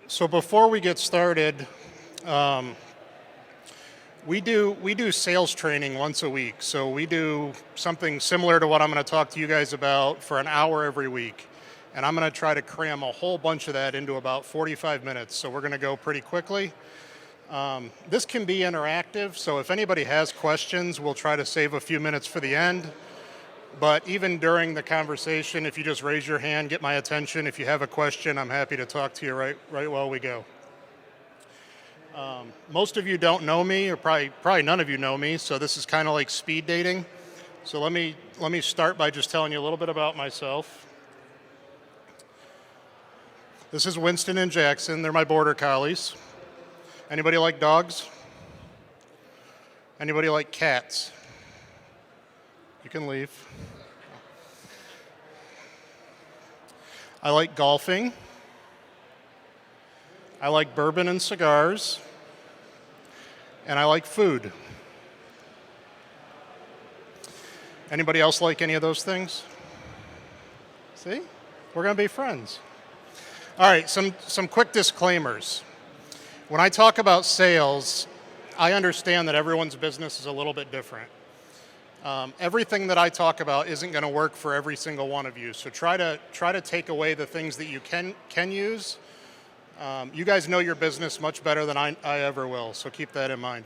So before we get started, um, we do sales training once a week. So we do something similar to what I'm going to talk to you guys about for an hour every week, and I'm going to try to cram a whole bunch of that into about 45 minutes. So we're going to go pretty quickly. This can be interactive. So if anybody has questions, we'll try to save a few minutes for the end. But even during the conversation, if you just raise your hand, get my attention. If you have a question, I'm happy to talk to you right while we go. Most of you don't know me, or probably none of you know me. So this is kind of like speed dating. So let me start by just telling you a little bit about myself. This is Winston and Jackson. They're my border collies. Anybody like dogs? Anybody like cats? You can leave. I like golfing. I like bourbon and cigars. And I like food. Anybody else like any of those things? See? We're going to be friends. All right, some quick disclaimers. When I talk about sales, I understand that everyone's business is a little bit different. Everything that I talk about isn't going to work for every single one of you. So try to take away the things that you can use. You guys know your business much better than I ever will, so keep that in mind.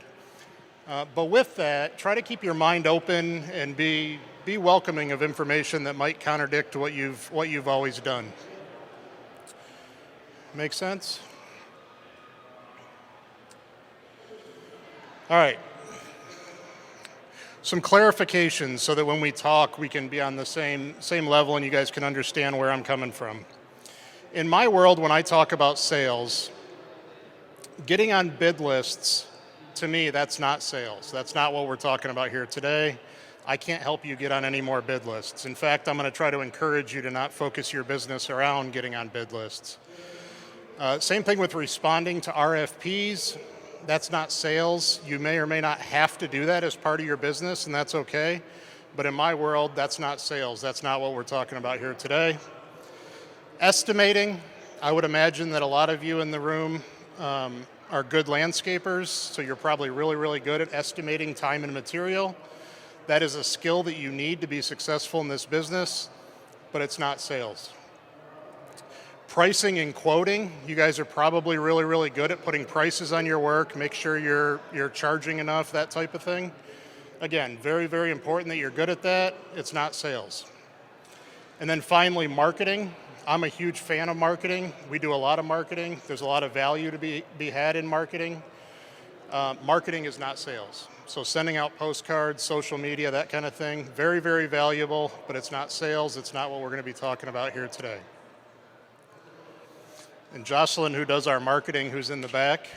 But with that, try to keep your mind open and be welcoming of information that might contradict what you've always done. Make sense? All right. Some clarifications so that when we talk, we can be on the same level and you guys can understand where I'm coming from. In my world, when I talk about sales, getting on bid lists, to me, that's not sales. That's not what we're talking about here today. I can't help you get on any more bid lists. In fact, I'm going to try to encourage you to not focus your business around getting on bid lists. Same thing with responding to RFPs. That's not sales. You may or may not have to do that as part of your business, and that's okay. But in my world, that's not sales. That's not what we're talking about here today. Estimating, I would imagine that a lot of you in the room are good landscapers, so you're probably really, really good at estimating time and material. That is a skill that you need to be successful in this business, but it's not sales. Pricing and quoting, you guys are probably really, really good at putting prices on your work, make sure you're charging enough, that type of thing. Again, very, very important that you're good at that. It's not sales. And then finally, marketing. I'm a huge fan of marketing. We do a lot of marketing. There's a lot of value to be had in marketing. Marketing is not sales. So sending out postcards, social media, that kind of thing, very, very valuable, but it's not sales. It's not what we're going to be talking about here today. And Jocelyn, who does our marketing, who's in the back,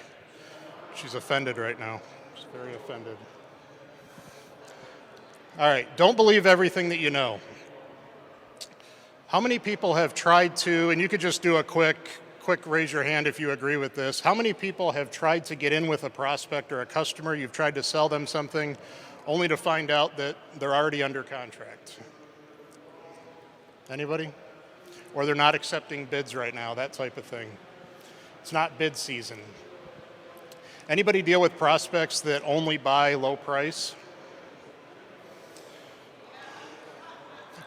she's offended right now. She's very offended. All right, don't believe everything that you know. How many people have tried to, and you could just do a quick raise your hand if you agree with this. How many people have tried to get in with a prospect or a customer, you've tried to sell them something, only to find out that they're already under contract? Anybody? Or they're not accepting bids right now, that type of thing. It's not bid season. Anybody deal with prospects that only buy low price?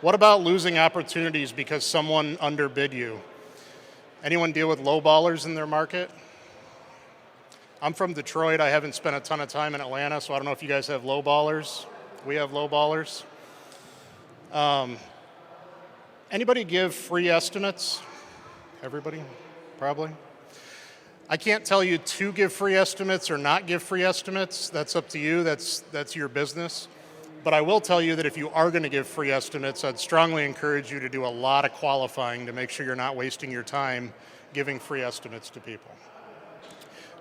What about losing opportunities because someone underbid you? Anyone deal with lowballers in their market? I'm from Detroit. I haven't spent a ton of time in Atlanta, so I don't know if you guys have lowballers. We have lowballers. Anybody give free estimates? Everybody? Probably. I can't tell you to give free estimates or not give free estimates. That's up to you. That's your business. But I will tell you that if you are going to give free estimates, I'd strongly encourage you to do a lot of qualifying to make sure you're not wasting your time giving free estimates to people.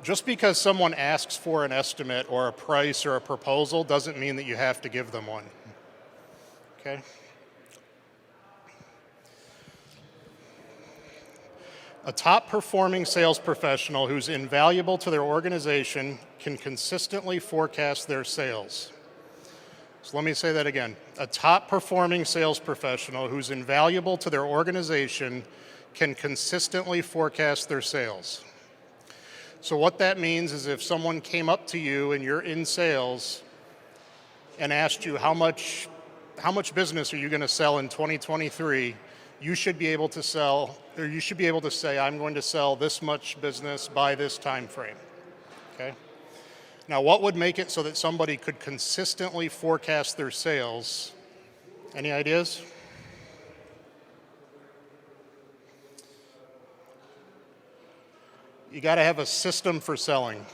Just because someone asks for an estimate or a price or a proposal doesn't mean that you have to give them one. Okay? A top-performing sales professional who's invaluable to their organization can consistently forecast their sales. So let me say that again. A top-performing sales professional who's invaluable to their organization can consistently forecast their sales. So what that means is if someone came up to you and you're in sales and asked you how much business are you going to sell in 2023, you should be able to say, I'm going to sell this much business by this time frame. Okay? Now, what would make it so that somebody could consistently forecast their sales? Any ideas? You got to have a system for selling.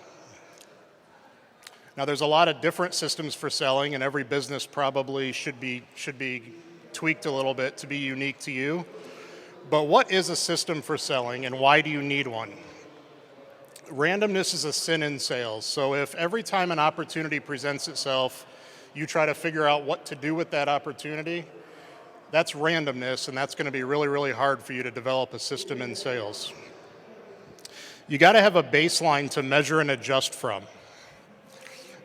Now, there's a lot of different systems for selling, and every business probably should be tweaked a little bit to be unique to you. But what is a system for selling, and why do you need one? Randomness is a sin in sales. So if every time an opportunity presents itself, you try to figure out what to do with that opportunity, that's randomness, and that's going to be really, really hard for you to develop a system in sales. You got to have a baseline to measure and adjust from.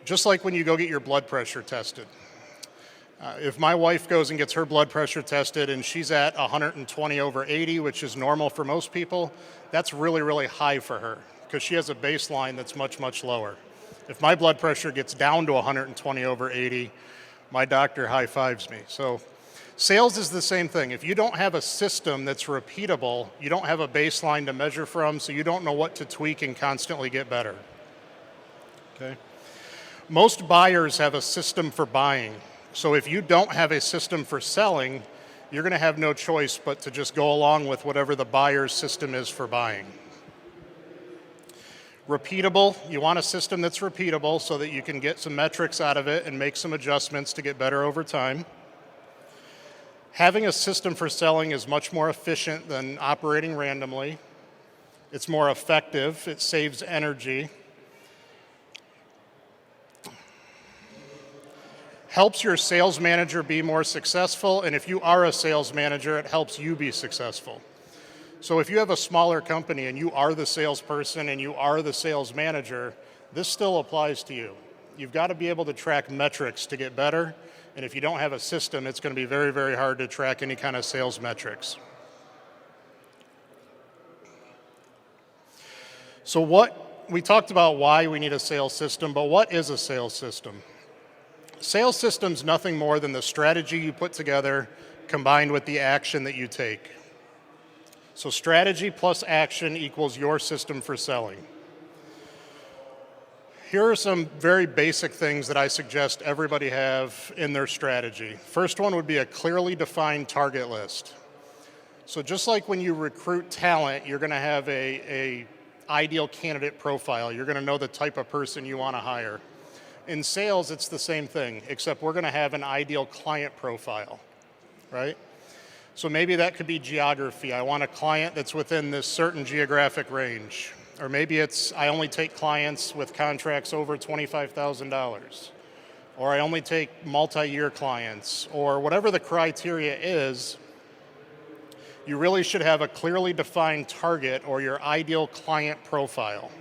Just like when you go get your blood pressure tested. If my wife goes and gets her blood pressure tested and she's at 120/80, which is normal for most people, that's really, really high for her because she has a baseline that's much, much lower. If my blood pressure gets down to 120/80, my doctor high fives me. So sales is the same thing. If you don't have a system that's repeatable, you don't have a baseline to measure from, so you don't know what to tweak and constantly get better. Okay. Most buyers have a system for buying. So if you don't have a system for selling, you're going to have no choice but to just go along with whatever the buyer's system is for buying. Repeatable, you want a system that's repeatable so that you can get some metrics out of it and make some adjustments to get better over time. Having a system for selling is much more efficient than operating randomly. It's more effective, it saves energy. Helps your sales manager be more successful, and if you are a sales manager, it helps you be successful. So if you have a smaller company and you are the salesperson and you are the sales manager, this still applies to you. You've got to be able to track metrics to get better, and if you don't have a system, it's going to be very, very hard to track any kind of sales metrics. So we talked about why we need a sales system, but what is a sales system? Sales system's nothing more than the strategy you put together combined with the action that you take. So strategy plus action equals your system for selling. Here are some very basic things that I suggest everybody have in their strategy. First one would be a clearly defined target list. So just like when you recruit talent, you're going to have a ideal candidate profile. You're going to know the type of person you want to hire. In sales, it's the same thing, except we're going to have an ideal client profile, right? So maybe that could be geography. I want a client that's within this certain geographic range. Or maybe it's I only take clients with contracts over $25,000. Or I only take multi-year clients. Or whatever the criteria is, you really should have a clearly defined target or your ideal client profile.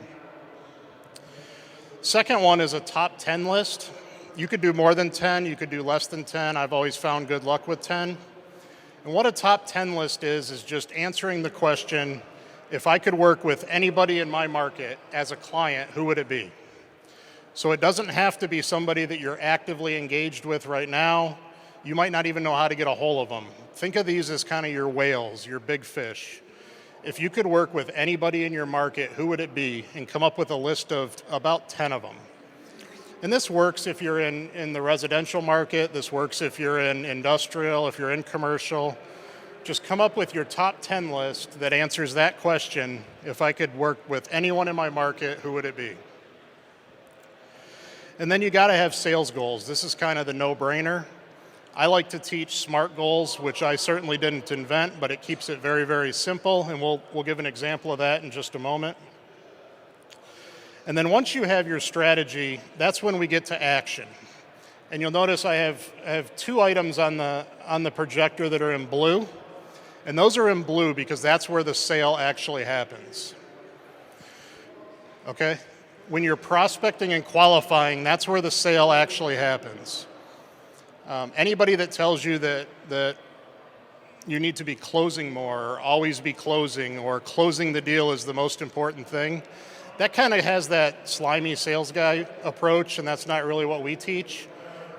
Second one is a top 10 list. You could do more than 10, you could do less than 10. I've always found good luck with 10. And what a top 10 list is just answering the question, if I could work with anybody in my market as a client, who would it be? So it doesn't have to be somebody that you're actively engaged with right now. You might not even know how to get a hold of them. Think of these as kind of your whales, your big fish. If you could work with anybody in your market, who would it be? And come up with a list of about 10 of them. And this works if you're in the residential market. This works if you're in industrial, if you're in commercial. Just come up with your top 10 list that answers that question. If I could work with anyone in my market, who would it be? And then you got to have sales goals. This is kind of the no-brainer. I like to teach SMART goals, which I certainly didn't invent, but it keeps it very, very simple, and we'll give an example of that in just a moment. And then once you have your strategy, that's when we get to action. And you'll notice I have two items on the projector that are in blue, and those are in blue because that's where the sale actually happens. Okay? When you're prospecting and qualifying, that's where the sale actually happens. Anybody that tells you that you need to be closing more or always be closing or closing the deal is the most important thing, That kind of has that slimy sales guy approach, and that's not really what we teach.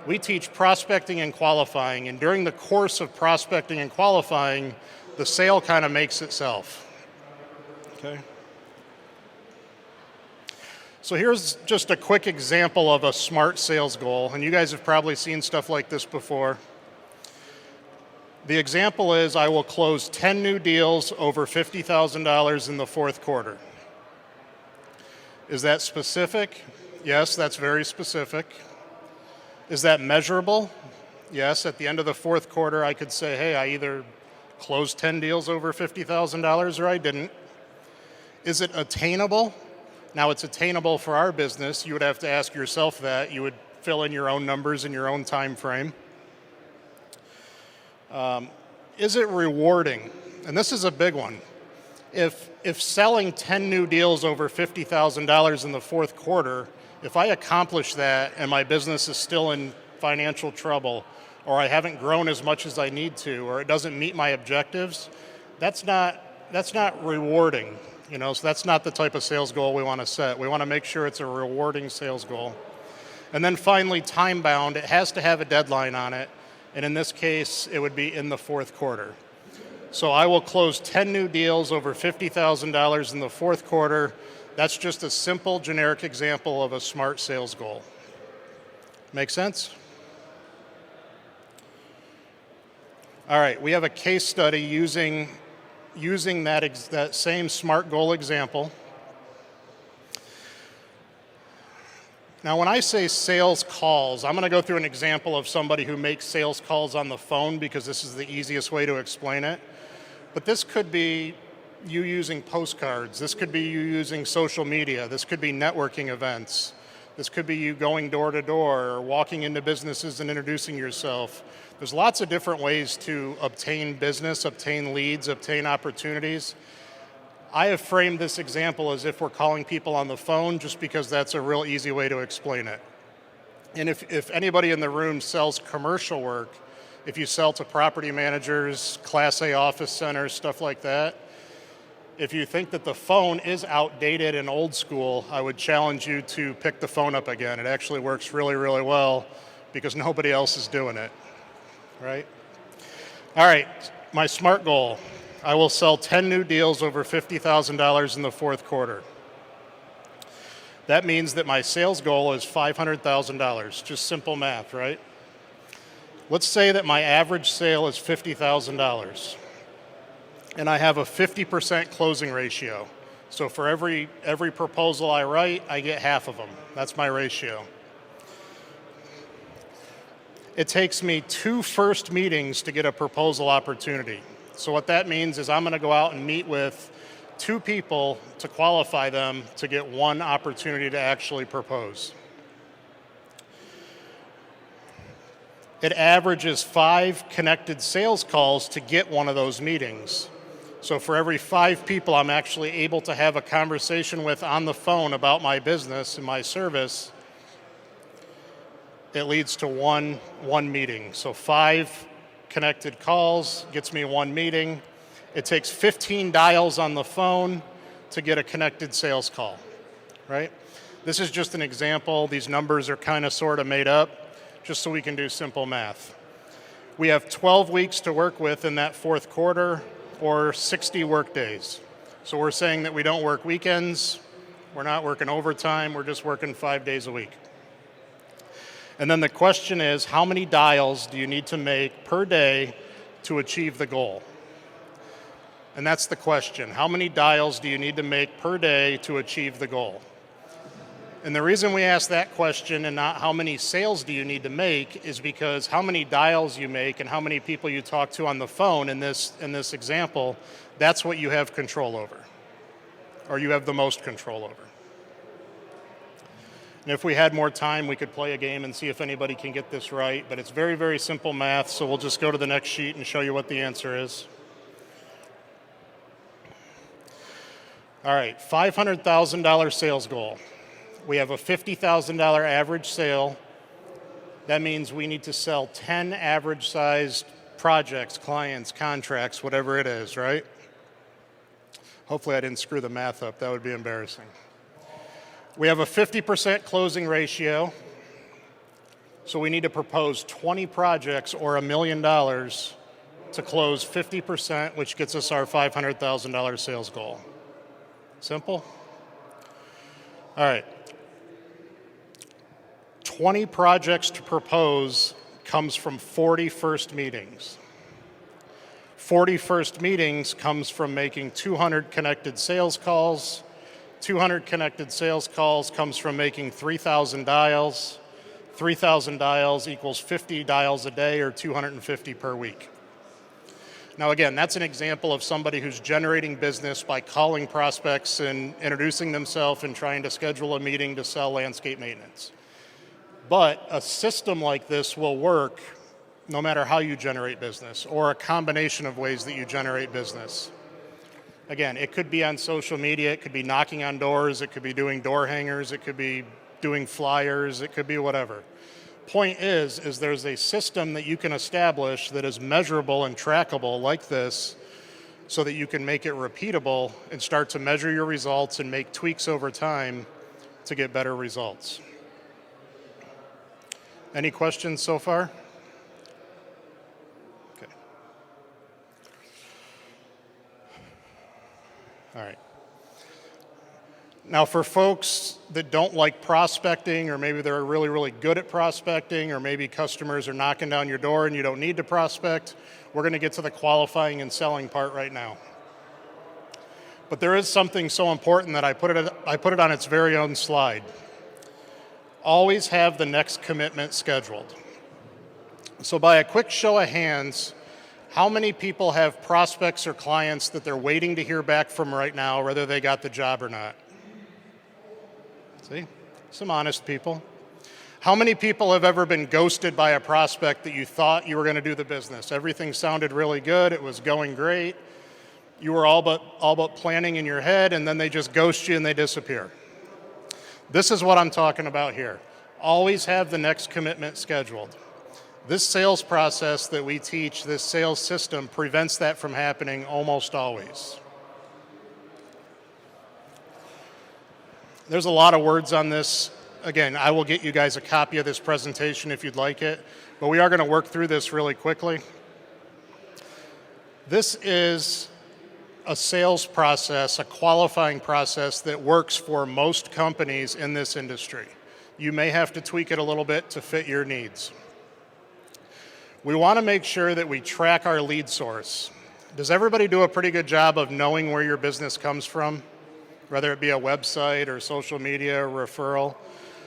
We teach prospecting and qualifying, and during the course of prospecting and qualifying, the sale kind of makes itself. Okay. So here's just a quick example of a SMART sales goal, and you guys have probably seen stuff like this before. The example is I will close 10 new deals over $50,000 in the fourth quarter. Is that specific? Yes, that's very specific. Is that measurable? Yes, at the end of the fourth quarter, I could say, hey, I either closed 10 deals over $50,000 or I didn't. Is it attainable? Now, it's attainable for our business. You would have to ask yourself that. You would fill in your own numbers in your own time frame. Is it rewarding? And this is a big one. If selling 10 new deals over $50,000 in the fourth quarter, if I accomplish that and my business is still in financial trouble, or I haven't grown as much as I need to, or it doesn't meet my objectives, that's not rewarding. So that's not the type of sales goal we want to set. We want to make sure it's a rewarding sales goal. And then finally, time bound. It has to have a deadline on it. And in this case, it would be in the fourth quarter. So I will close 10 new deals over $50,000 in the fourth quarter. That's just a simple, generic example of a SMART sales goal. Make sense? All right, we have a case study using that same SMART goal example. Now, when I say sales calls, I'm going to go through an example of somebody who makes sales calls on the phone because this is the easiest way to explain it. But this could be you using postcards. This could be you using social media. This could be networking events. This could be you going door to door or walking into businesses and introducing yourself. There's lots of different ways to obtain business, obtain leads, obtain opportunities. I have framed this example as if we're calling people on the phone just because that's a real easy way to explain it. And if anybody in the room sells commercial work, if you sell to property managers, Class A office centers, stuff like that, if you think that the phone is outdated and old school, I would challenge you to pick the phone up again. It actually works really, really well because nobody else is doing it, right? All right, my SMART goal. I will sell 10 new deals over $50,000 in the fourth quarter. That means that my sales goal is $500,000, just simple math, right? Let's say that my average sale is $50,000 and I have a 50% closing ratio. So for every proposal I write, I get half of them. That's my ratio. It takes me 2 first meetings to get a proposal opportunity. So what that means is I'm going to go out and meet with 2 people to qualify them to get 1 opportunity to actually propose. It averages 5 connected sales calls to get one of those meetings. So for every 5 people I'm actually able to have a conversation with on the phone about my business and my service, it leads to one meeting. So 5 connected calls gets me 1 meeting. It takes 15 dials on the phone to get a connected sales call, right? This is just an example. These numbers are kind of sort of made up just so we can do simple math. We have 12 weeks to work with in that fourth quarter or 60 work days. So we're saying that we don't work weekends, we're not working overtime, we're just working 5 days a week. And then the question is, how many dials do you need to make per day to achieve the goal? And that's the question. How many dials do you need to make per day to achieve the goal? And the reason we ask that question and not how many sales do you need to make is because how many dials you make and how many people you talk to on the phone in this example, that's what you have control over, or you have the most control over. And if we had more time, we could play a game and see if anybody can get this right, but it's very, very simple math, so we'll just go to the next sheet and show you what the answer is. All right, $500,000 sales goal. We have a $50,000 average sale. That means we need to sell 10 average-sized projects, clients, contracts, whatever it is, right? Hopefully I didn't screw the math up. That would be embarrassing. We have a 50% closing ratio, so we need to propose 20 projects or $1 million to close 50%, which gets us our $500,000 sales goal. Simple? All right. 20 projects to propose comes from 40 first meetings. 40 first meetings comes from making 200 connected sales calls. 200 connected sales calls comes from making 3,000 dials. 3,000 dials equals 50 dials a day, or 250 per week. Now again, that's an example of somebody who's generating business by calling prospects and introducing themselves and trying to schedule a meeting to sell landscape maintenance. But a system like this will work no matter how you generate business, or a combination of ways that you generate business. Again, it could be on social media, it could be knocking on doors, it could be doing door hangers, it could be doing flyers, it could be whatever. Point is there's a system that you can establish that is measurable and trackable like this, so that you can make it repeatable and start to measure your results and make tweaks over time to get better results. Any questions so far? Okay. All right. Now for folks that don't like prospecting, or maybe they're really, really good at prospecting, or maybe customers are knocking down your door and you don't need to prospect, we're going to get to the qualifying and selling part right now. But there is something so important that I put it on its very own slide. Always have the next commitment scheduled. So by a quick show of hands, how many people have prospects or clients that they're waiting to hear back from right now, whether they got the job or not? See, some honest people. How many people have ever been ghosted by a prospect that you thought you were going to do the business? Everything sounded really good, it was going great, you were all but planning in your head, and then they just ghost you and they disappear. This is what I'm talking about here. Always have the next commitment scheduled. This sales process that we teach, this sales system, prevents that from happening almost always. There's a lot of words on this. Again, I will get you guys a copy of this presentation if you'd like it, but we are going to work through this really quickly. This is a sales process, a qualifying process that works for most companies in this industry. You may have to tweak it a little bit to fit your needs. We want to make sure that we track our lead source. Does everybody do a pretty good job of knowing where your business comes from? Whether it be a website or social media or referral.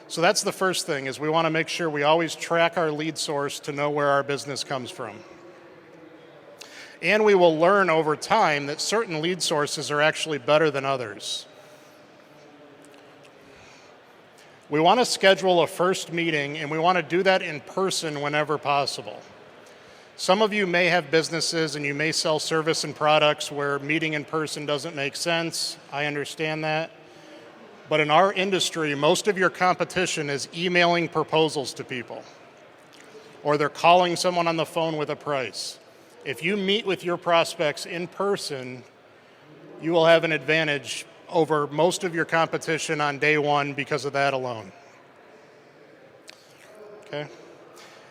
So that's the first thing, is we want to make sure we always track our lead source to know where our business comes from. And we will learn over time that certain lead sources are actually better than others. We want to schedule a first meeting, and we want to do that in person whenever possible. Some of you may have businesses and you may sell service and products where meeting in person doesn't make sense. I understand that. But in our industry, most of your competition is emailing proposals to people, or they're calling someone on the phone with a price. If you meet with your prospects in person, you will have an advantage over most of your competition on day one because of that alone. Okay?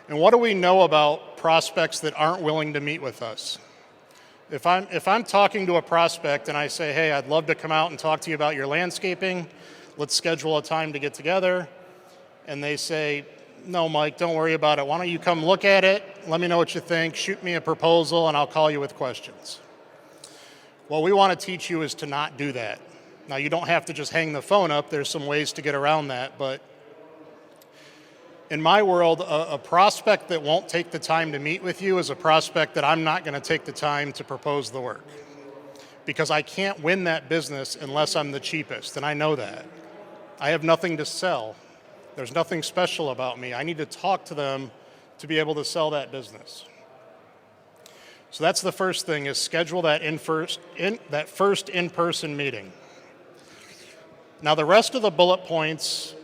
And what do we know about prospects that aren't willing to meet with us? If I'm talking to a prospect and I say, hey, I'd love to come out and talk to you about your landscaping, let's schedule a time to get together, and they say, no, Mike, don't worry about it. Why don't you come look at it, let me know what you think, shoot me a proposal, and I'll call you with questions. What we want to teach you is to not do that. Now, you don't have to just hang the phone up. There's some ways to get around that, but in my world, a prospect that won't take the time to meet with you is a prospect that I'm not going to take the time to propose the work, because I can't win that business unless I'm the cheapest, and I know that. I have nothing to sell. There's nothing special about me. I need to talk to them to be able to sell that business. So that's the first thing, is schedule that first in-person meeting. Now the rest of the bullet points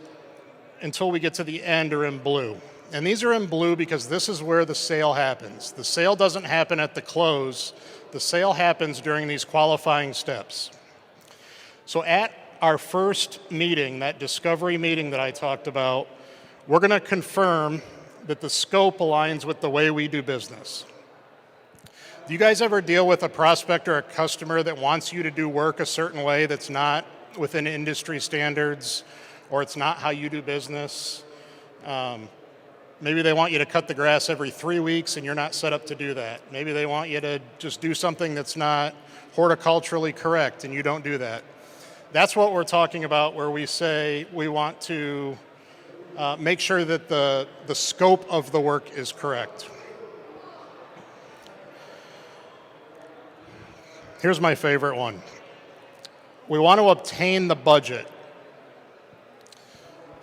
until we get to the end are in blue. And these are in blue because this is where the sale happens. The sale doesn't happen at the close. The sale happens during these qualifying steps. So at our first meeting, that discovery meeting that I talked about, we're going to confirm that the scope aligns with the way we do business. Do you guys ever deal with a prospect or a customer that wants you to do work a certain way that's not within industry standards, or it's not how you do business? Maybe they want you to cut the grass every 3 weeks and you're not set up to do that. Maybe they want you to just do something that's not horticulturally correct and you don't do that. That's what we're talking about, where we say we want to make sure that the scope of the work is correct. Here's my favorite one. We want to obtain the budget.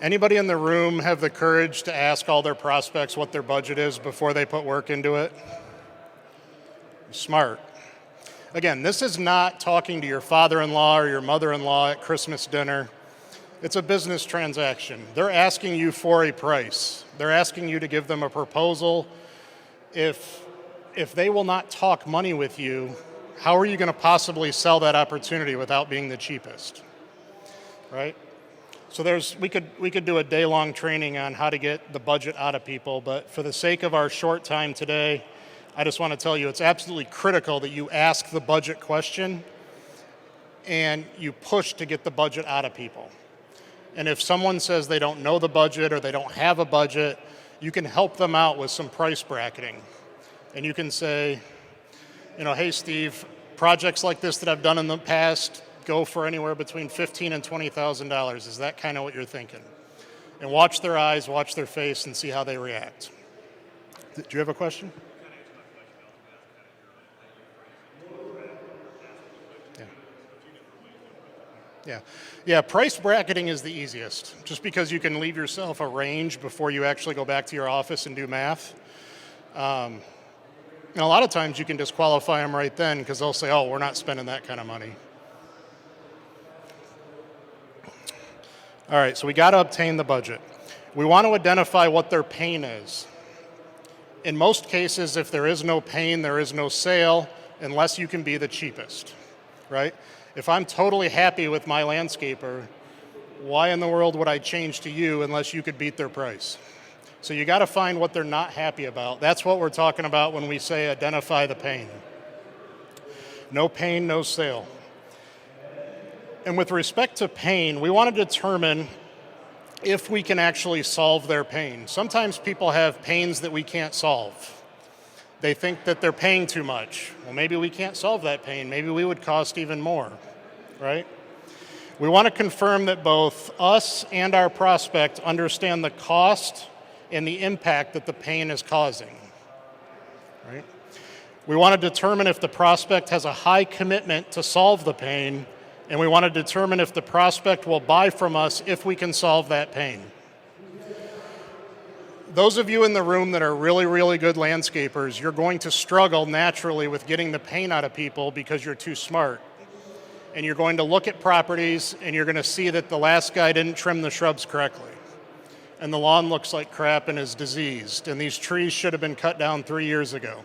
Anybody in the room have the courage to ask all their prospects what their budget is before they put work into it? Smart. Again, this is not talking to your father-in-law or your mother-in-law at Christmas dinner. It's a business transaction. They're asking you for a price. They're asking you to give them a proposal. If they will not talk money with you, how are you going to possibly sell that opportunity without being the cheapest, right? So we could do a day-long training on how to get the budget out of people, but for the sake of our short time today, I just want to tell you it's absolutely critical that you ask the budget question and you push to get the budget out of people. And if someone says they don't know the budget or they don't have a budget, you can help them out with some price bracketing. And you can say, hey, Steve, projects like this that I've done in the past go for anywhere between $15,000 and $20,000. Is that kind of what you're thinking? And watch their eyes, watch their face, and see how they react. Do you have a question? Yeah, price bracketing is the easiest, just because you can leave yourself a range before you actually go back to your office and do math. And a lot of times you can disqualify them right then because they'll say, oh, we're not spending that kind of money. All right, so we got to obtain the budget. We want to identify what their pain is. In most cases, if there is no pain, there is no sale, unless you can be the cheapest, right? If I'm totally happy with my landscaper, why in the world would I change to you unless you could beat their price? So you got to find what they're not happy about. That's what we're talking about when we say identify the pain. No pain, no sale. And with respect to pain, we want to determine if we can actually solve their pain. Sometimes people have pains that we can't solve. They think that they're paying too much. Well, maybe we can't solve that pain. Maybe we would cost even more, right? We want to confirm that both us and our prospect understand the cost and the impact that the pain is causing, right? We want to determine if the prospect has a high commitment to solve the pain, and we want to determine if the prospect will buy from us if we can solve that pain. Those of you in the room that are really, really good landscapers, you're going to struggle naturally with getting the pain out of people because you're too smart. And you're going to look at properties and you're going to see that the last guy didn't trim the shrubs correctly. And the lawn looks like crap and is diseased. And these trees should have been cut down 3 years ago.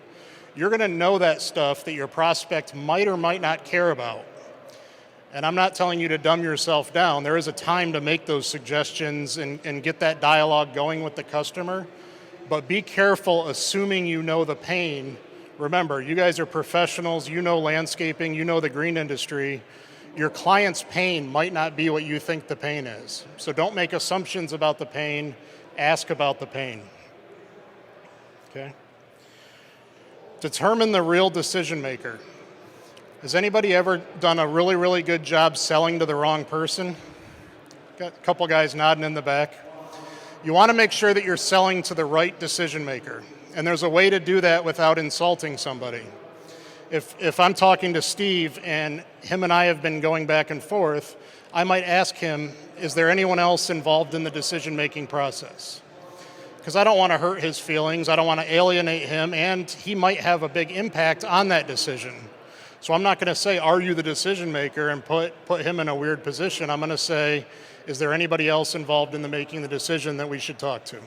You're going to know that stuff that your prospect might or might not care about. And I'm not telling you to dumb yourself down. There is a time to make those suggestions and get that dialogue going with the customer. But be careful assuming you know the pain. Remember, you guys are professionals. You know landscaping. You know the green industry. Your client's pain might not be what you think the pain is. So don't make assumptions about the pain. Ask about the pain. Okay? Determine the real decision maker. Has anybody ever done a really, really good job selling to the wrong person? Got a couple guys nodding in the back. You want to make sure that you're selling to the right decision maker. And there's a way to do that without insulting somebody. If I'm talking to Steve and him and I have been going back and forth, I might ask him, is there anyone else involved in the decision-making process? Because I don't want to hurt his feelings. I don't want to alienate him, and he might have a big impact on that decision. So I'm not going to say, are you the decision maker, and put him in a weird position. I'm going to say, is there anybody else involved in the making the decision that we should talk to?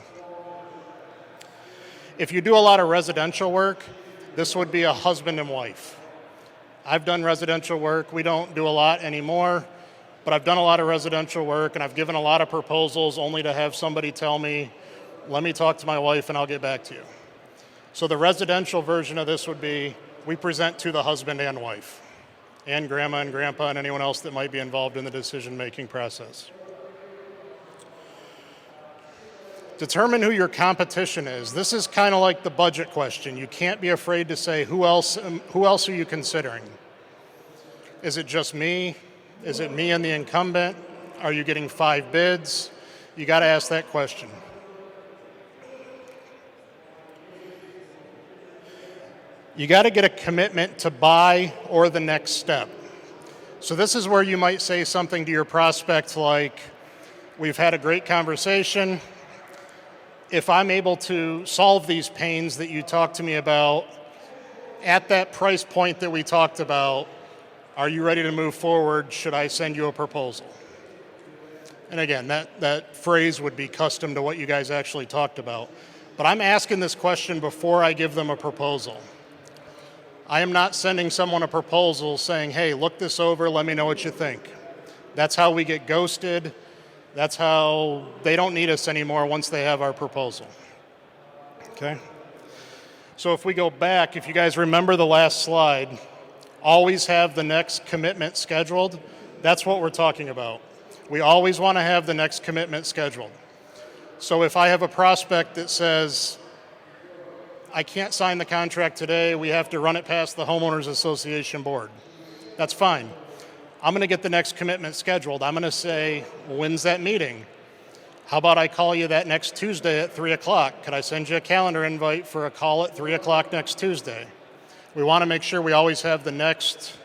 If you do a lot of residential work, this would be a husband and wife. I've done residential work. We don't do a lot anymore. but I've done a lot of residential work and I've given a lot of proposals only to have somebody tell me, let me talk to my wife and I'll get back to you. So the residential version of this would be, we present to the husband and wife, and grandma and grandpa and anyone else that might be involved in the decision-making process. Determine who your competition is. This is kind of like the budget question. You can't be afraid to say, who else are you considering? Is it just me? Is it me and the incumbent? Are you getting 5 bids? You got to ask that question. You got to get a commitment to buy or the next step. So this is where you might say something to your prospect like, we've had a great conversation. If I'm able to solve these pains that you talked to me about at that price point that we talked about, are you ready to move forward? Should I send you a proposal? And again, that phrase would be custom to what you guys actually talked about. But I'm asking this question before I give them a proposal. I am not sending someone a proposal saying, hey, look this over, let me know what you think. That's how we get ghosted. That's how they don't need us anymore once they have our proposal. Okay? So if we go back, if you guys remember the last slide, always have the next commitment scheduled. That's what we're talking about. We always want to have the next commitment scheduled. So if I have a prospect that says, I can't sign the contract today, we have to run it past the homeowners association board, that's fine. I'm going to get the next commitment scheduled. I'm going to say, when's that meeting? How about I call you that next Tuesday at 3 o'clock? Could I send you a calendar invite for a call at 3 o'clock next Tuesday? We want to make sure we always have the next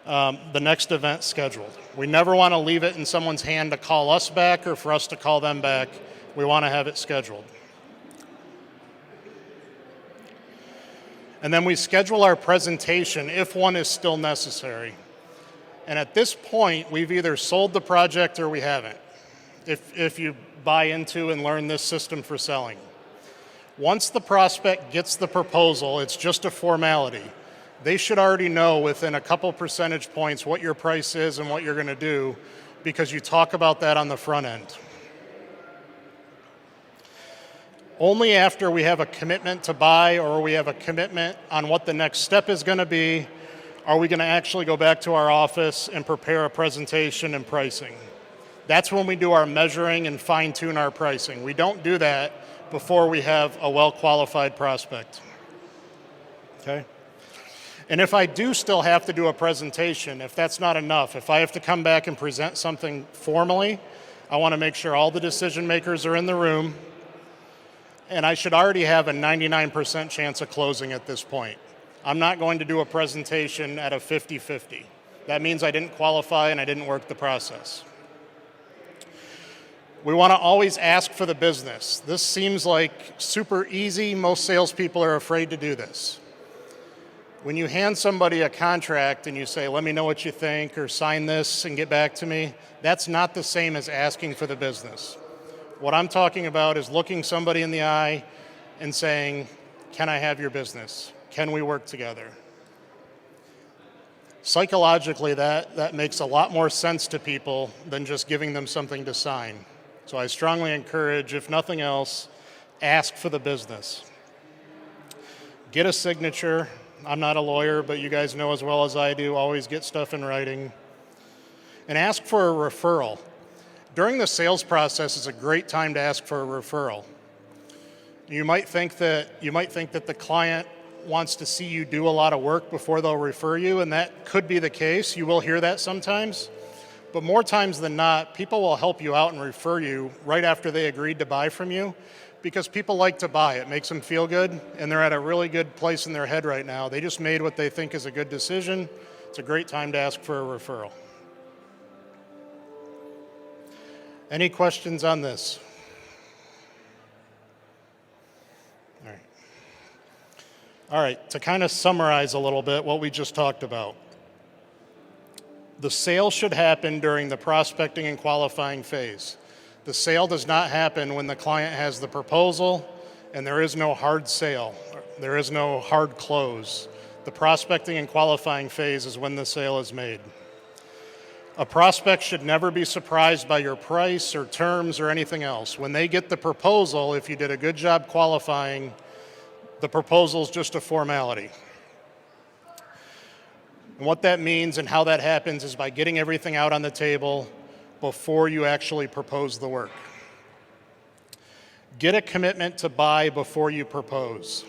event scheduled. We never want to leave it in someone's hand to call us back or for us to call them back. We want to have it scheduled. And then we schedule our presentation if one is still necessary. And at this point, we've either sold the project or we haven't, if you buy into and learn this system for selling. Once the prospect gets the proposal, it's just a formality. They should already know within a couple percentage points what your price is and what you're going to do, because you talk about that on the front end. Only after we have a commitment to buy or we have a commitment on what the next step is going to be are we going to actually go back to our office and prepare a presentation and pricing. That's when we do our measuring and fine-tune our pricing. We don't do that before we have a well-qualified prospect. Okay? And if I do still have to do a presentation, if that's not enough, if I have to come back and present something formally, I want to make sure all the decision makers are in the room, and I should already have a 99% chance of closing at this point. I'm not going to do a presentation at a 50-50. That means I didn't qualify and I didn't work the process. We want to always ask for the business. This seems like super easy. Most salespeople are afraid to do this. When you hand somebody a contract and you say, let me know what you think, or sign this and get back to me, that's not the same as asking for the business. What I'm talking about is looking somebody in the eye and saying, can I have your business? Can we work together? Psychologically, that makes a lot more sense to people than just giving them something to sign. So I strongly encourage, if nothing else, ask for the business. Get a signature. I'm not a lawyer, but you guys know as well as I do, always get stuff in writing. And ask for a referral. During the sales process is a great time to ask for a referral. You might think that the client wants to see you do a lot of work before they'll refer you, and that could be the case. You will hear that sometimes. But more times than not, people will help you out and refer you right after they agreed to buy from you, because people like to buy. It makes them feel good, and they're at a really good place in their head right now. They just made what they think is a good decision. It's a great time to ask for a referral. Any questions on this? All right, to kind of summarize a little bit what we just talked about. The sale should happen during the prospecting and qualifying phase. The sale does not happen when the client has the proposal and there is no hard sale. There is no hard close. The prospecting and qualifying phase is when the sale is made. A prospect should never be surprised by your price or terms or anything else. When they get the proposal, if you did a good job qualifying, the proposal is just a formality. And what that means and how that happens is by getting everything out on the table before you actually propose the work. Get a commitment to buy before you propose.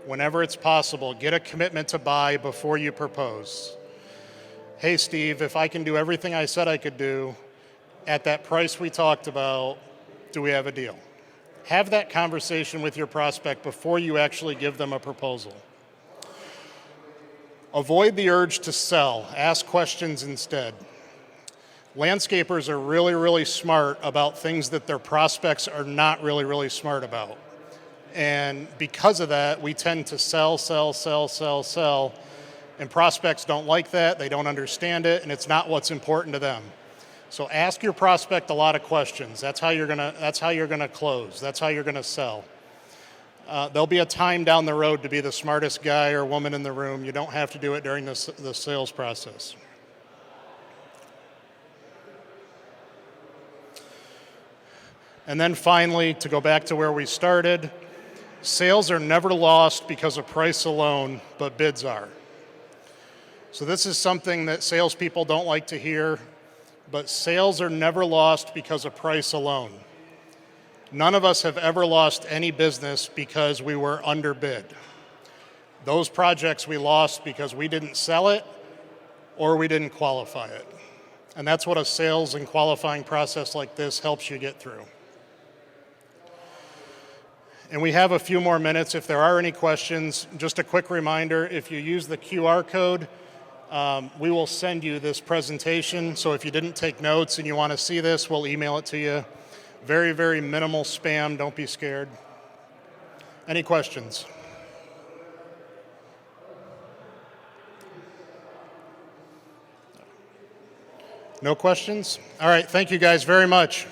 Whenever it's possible, get a commitment to buy before you propose. Hey, Steve, if I can do everything I said I could do at that price we talked about, do we have a deal? Have that conversation with your prospect before you actually give them a proposal. Avoid the urge to sell. Ask questions instead. Landscapers are really, really smart about things that their prospects are not really, really smart about. And because of that, we tend to sell. And prospects don't like that, they don't understand it, and it's not what's important to them. So ask your prospect a lot of questions. That's how you're gonna close. That's how you're gonna sell. There'll be a time down the road to be the smartest guy or woman in the room. You don't have to do it during the sales process. And then finally, to go back to where we started, sales are never lost because of price alone, but bids are. So this is something that salespeople don't like to hear, but sales are never lost because of price alone. None of us have ever lost any business because we were underbid. Those projects we lost because we didn't sell it or we didn't qualify it. And that's what a sales and qualifying process like this helps you get through. And we have a few more minutes. If there are any questions, just a quick reminder, if you use the QR code, we will send you this presentation. So if you didn't take notes and you want to see this, we'll email it to you. Very, very minimal spam. Don't be scared. Any questions? No questions? All right. Thank you guys very much.